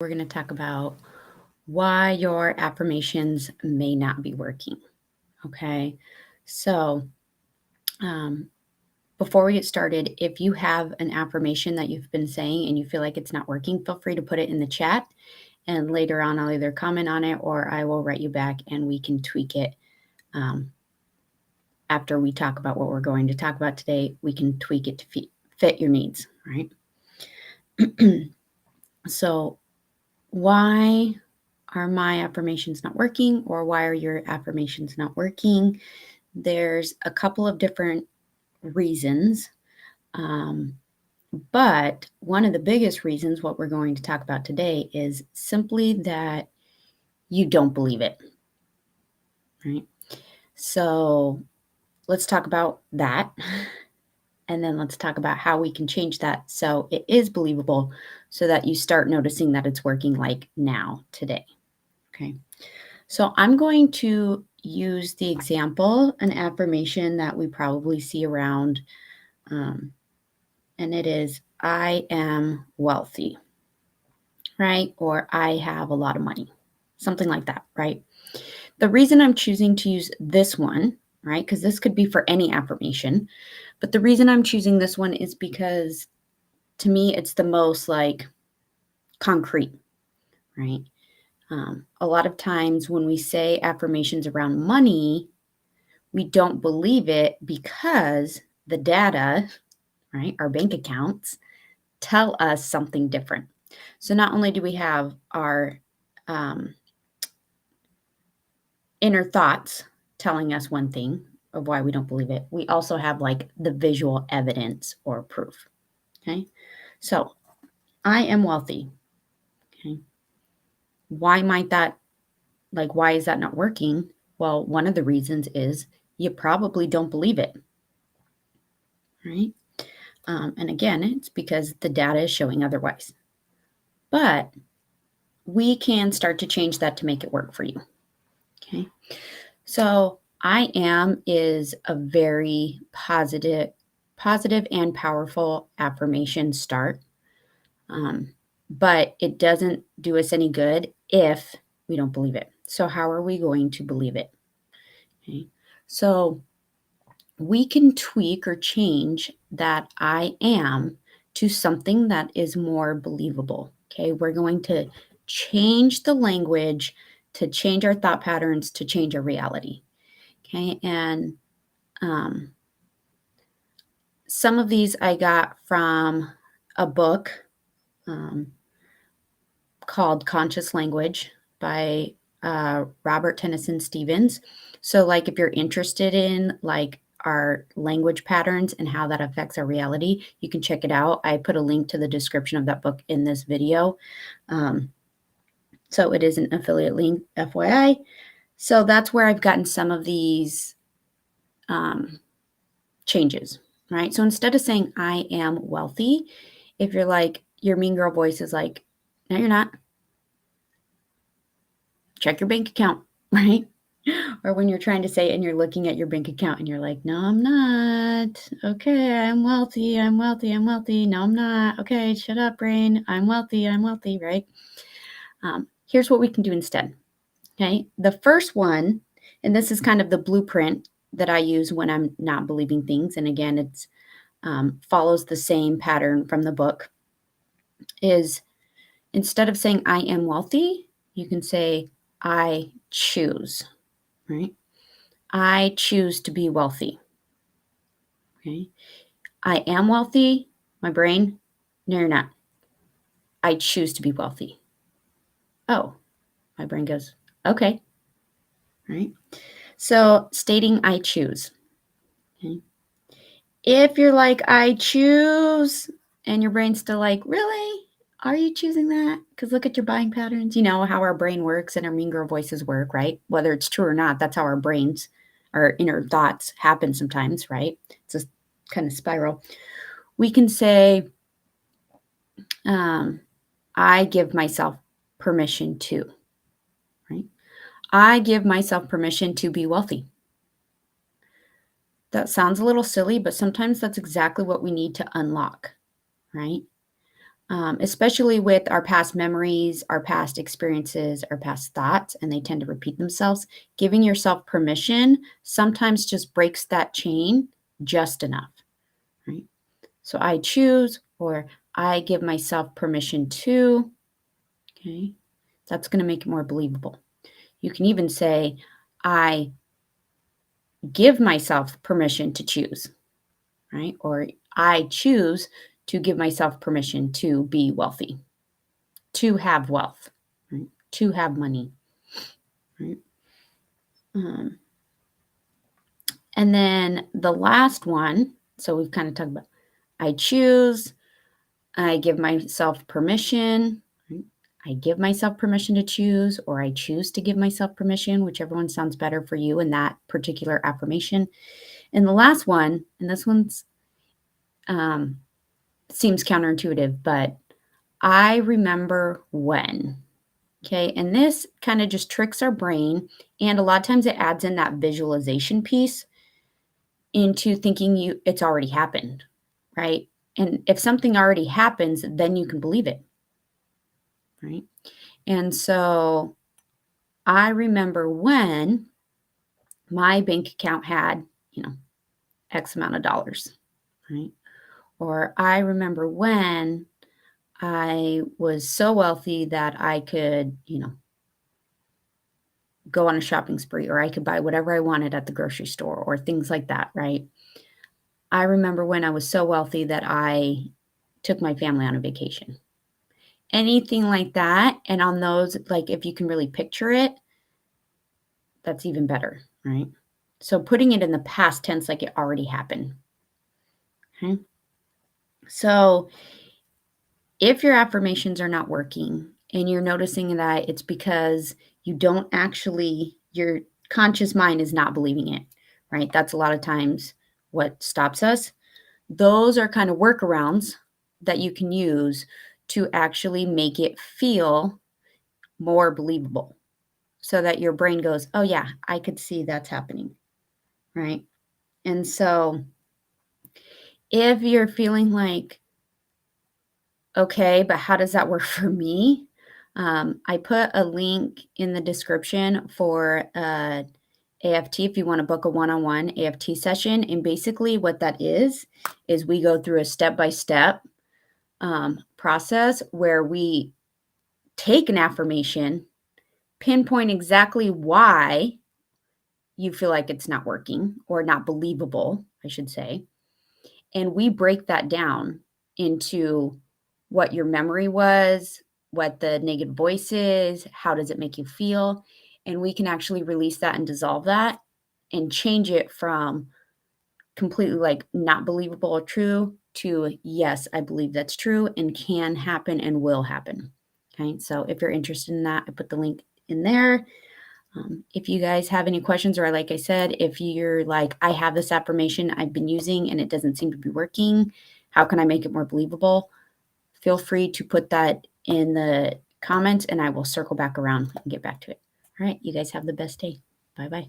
We're going to talk about why your affirmations may not be working. Okay. So, um, before we get started, if you have an affirmation that you've been saying and you feel like it's not working, feel free to put it in the chat. And later on, I'll either comment on it or I will write you back and we can tweak it. After we talk about what we're going to talk about today, we can tweak it to fit your needs, right? So, why are my affirmations not working, or why are your affirmations not working? There's a couple of different reasons. But one of the biggest reasons, what we're going to talk about today, is simply that you don't believe it, right? So let's talk about that. And then let's talk about how we can change that so it is believable, so that you start noticing that it's working like now, today. Okay. So I'm going to use the example, an affirmation that we probably see around, and it is, I am wealthy, right? Or I have a lot of money, something like that, right? The reason I'm choosing to use this one, right? Because this could be for any affirmation, but the reason I'm choosing this one is because to me, it's the most like concrete, right? A lot of times when we say affirmations around money, we don't believe it because the data, right, our bank accounts, tell us something different. So not only do we have our inner thoughts telling us one thing of why we don't believe it, we also have like the visual evidence or proof. Okay. So I am wealthy. Okay. Why might that, like, why is that not working? Well, one of the reasons is you probably don't believe it. Right. And again, it's because the data is showing otherwise. But we can start to change that to make it work for you. Okay. So I am is a very positive and powerful affirmation start. But it doesn't do us any good if we don't believe it. So how are we going to believe it? Okay. So we can tweak or change that I am to something that is more believable. Okay. We're going to change the language, to change our thought patterns, to change our reality. Okay. And some of these I got from a book called Conscious Language by Robert Tennyson Stevens. So, like, if you're interested in like our language patterns and how that affects our reality, you can check it out. I put a link to the description of that book in this video. So it is an affiliate link, FYI. So that's where I've gotten some of these changes, right? So instead of saying I am wealthy, if you're like, your mean girl voice is like, no, you're not. Check your bank account, right? Or when you're trying to say it and you're looking at your bank account and you're like, no, I'm not. Okay, I'm wealthy, I'm wealthy, I'm wealthy. No, I'm not. Okay, shut up, brain. I'm wealthy, right? Here's what we can do instead. Okay, the first one, and this is kind of the blueprint that I use when I'm not believing things. And again, it's follows the same pattern from the book, is instead of saying I am wealthy, you can say I choose, right? I choose to be wealthy. Okay. I am wealthy. My brain, no, you're not. I choose to be wealthy. Oh, my brain goes, okay. Right. So stating I choose. Okay. If you're like, I choose, and your brain's still like, really? Are you choosing that? Because look at your buying patterns. You know how our brain works and our mean girl voices work, right? Whether it's true or not, that's how our brains, our inner thoughts happen sometimes, right? It's a kind of spiral. We can say, I give myself permission to, right? I give myself permission to be wealthy. That sounds a little silly, but sometimes that's exactly what we need to unlock, right? especially with our past memories, our past experiences, our past thoughts, and they tend to repeat themselves. Giving yourself permission sometimes just breaks that chain just enough, right? So I choose, or I give myself permission to, okay? That's going to make it more believable. You can even say, I give myself permission to choose, right? Or I choose to give myself permission to be wealthy, to have wealth, right? To have money, right? Um, and then the last one, so we've kind of talked about I choose, I give myself permission, right? I give myself permission to choose, or I choose to give myself permission, whichever one sounds better for you in that particular affirmation. And the last one, and this one's um, seems counterintuitive, but I remember when. Okay. And this kind of just tricks our brain. And a lot of times it adds in that visualization piece into thinking it's already happened. Right. And if something already happens, then you can believe it. Right. And so I remember when my bank account had, X amount of dollars. Right. Or I remember when I was so wealthy that I could, go on a shopping spree, or I could buy whatever I wanted at the grocery store or things like that, right? I remember when I was so wealthy that I took my family on a vacation. Anything like that. And on those, like if you can really picture it, that's even better, right? So putting it in the past tense like it already happened. Okay. So if your affirmations are not working and you're noticing that it's because you don't actually, your conscious mind is not believing it, right? That's a lot of times what stops us. Those are kind of workarounds that you can use to actually make it feel more believable so that your brain goes, oh, yeah, I could see that's happening, right? And so if you're feeling like, okay, but how does that work for me? I put a link in the description for AFT if you want to book a one-on-one AFT session. And basically what that is we go through a step-by-step process where we take an affirmation, pinpoint exactly why you feel like it's not working or not believable, I should say. And we break that down into what your memory was, what the negative voice is, how does it make you feel? And we can actually release that and dissolve that and change it from completely like not believable or true to yes, I believe that's true and can happen and will happen. Okay. So if you're interested in that, I put the link in there. If you guys have any questions, or like I said, if you're like, I have this affirmation I've been using and it doesn't seem to be working, how can I make it more believable? Feel free to put that in the comments and I will circle back around and get back to it. All right. You guys have the best day. Bye bye.